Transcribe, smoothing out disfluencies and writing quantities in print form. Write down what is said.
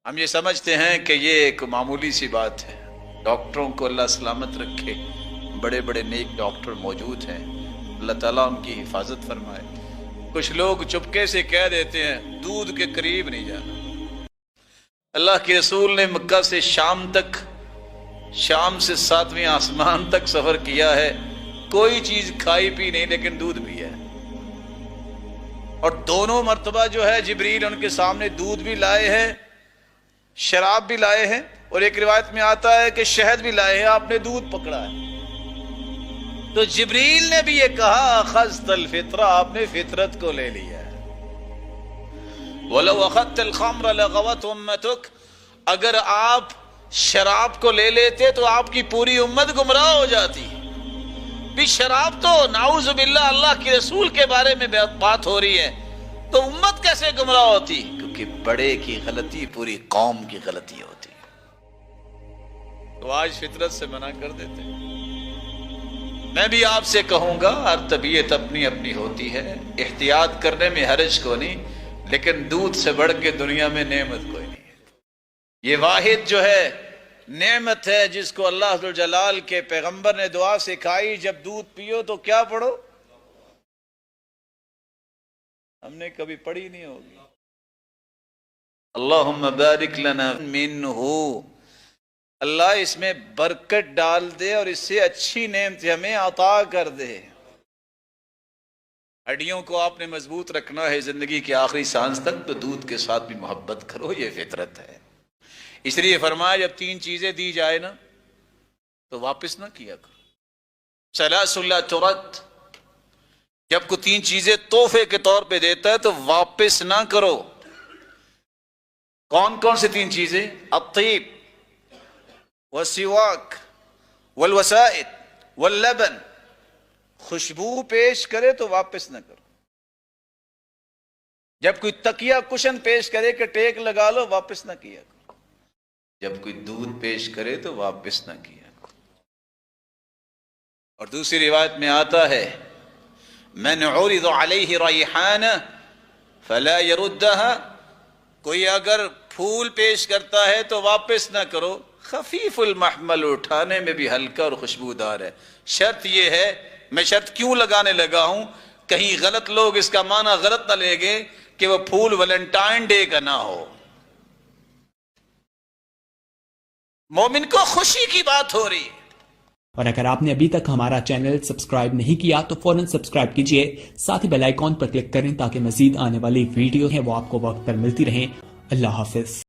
ہم یہ سمجھتے ہیں کہ یہ ایک معمولی سی بات ہے، ڈاکٹروں کو اللہ سلامت رکھے، بڑے بڑے نیک ڈاکٹر موجود ہیں، اللہ تعالیٰ ان کی حفاظت فرمائے۔ کچھ لوگ چپکے سے کہہ دیتے ہیں دودھ کے قریب نہیں جانا۔ اللہ کے رسول نے مکہ سے شام تک، شام سے 7ویں آسمان تک سفر کیا ہے، کوئی چیز کھائی پی نہیں لیکن دودھ بھی ہے، اور دونوں مرتبہ جو ہے جبریل ان کے سامنے دودھ بھی لائے ہیں، شراب بھی لائے ہیں، اور ایک روایت میں آتا ہے کہ شہد بھی لائے ہیں، آپ نے دودھ پکڑا ہے۔ تو جبریل نے بھی یہ کہا اخذت الفطرہ، آپ نے فطرت کو لے لیا ہے۔ وَلَوْ أَخَذْتَ الْخَمْرَ لَغَوَتْ أُمَّتُكَ، اگر آپ شراب کو لے لیتے تو آپ کی پوری امت گمراہ ہو جاتی۔ بھی شراب تو نعوذ باللہ اللہ کے رسول کے بارے میں بات ہو رہی ہے، تو امت کیسے گمراہ ہوتی؟ کیونکہ بڑے کی غلطی پوری قوم کی غلطی ہوتی، تو آج فطرت سے منع کر دیتے ہیں۔ میں بھی آپ سے کہوں گا، ہر طبیعت اپنی اپنی ہوتی ہے، احتیاط کرنے میں حرج کو نہیں، لیکن دودھ سے بڑھ کے دنیا میں نعمت کوئی نہیں ہے۔ یہ واحد جو ہے نعمت ہے جس کو اللہ ذوالجلال کے پیغمبر نے دعا سکھائی، جب دودھ پیو تو کیا پڑھو؟ ہم نے کبھی پڑھی نہیں ہوگی، اللہم بارک لنا منہ، اللہ اس میں برکت ڈال دے اور اس سے اچھی نعمت ہمیں عطا کر دے۔ ہڈیوں کو آپ نے مضبوط رکھنا ہے زندگی کے آخری سانس تک، تو دودھ کے ساتھ بھی محبت کرو، یہ فطرت ہے۔ اس لیے فرمایا جب 3 چیزیں دی جائے نا تو واپس نہ کیا کرو۔ ثلاث لا ترد، جب کوئی 3 چیزیں تحفے کے طور پہ دیتا ہے تو واپس نہ کرو۔ کون کون سے 3 چیزیں؟ الطیب والسواک والوسائد واللبن، خوشبو پیش کرے تو واپس نہ کرو۔ جب کوئی تکیہ کشن پیش کرے کہ ٹیک لگا لو، واپس نہ کیا کرو۔ جب کوئی دودھ پیش کرے تو واپس نہ کیا کرو۔ اور دوسری روایت میں آتا ہے من عرض علیہ ریحان فلا يردها، کوئی اگر پھول پیش کرتا ہے تو واپس نہ کرو۔ خفیف المحمل، اٹھانے میں بھی ہلکا اور خوشبودار ہے۔ شرط یہ ہے، میں شرط کیوں لگانے لگا ہوں، کہیں غلط لوگ اس کا معنی غلط نہ لے گے کہ وہ پھول ویلنٹائن ڈے کا نہ ہو۔ مومن کو خوشی کی بات ہو رہی ہے۔ اور اگر آپ نے ابھی تک ہمارا چینل سبسکرائب نہیں کیا تو فوراً سبسکرائب کیجئے، ساتھ ہی بیل آئیکن پر کلک کریں تاکہ مزید آنے والی ویڈیو ہیں وہ آپ کو وقت پر ملتی رہیں۔ اللہ حافظ۔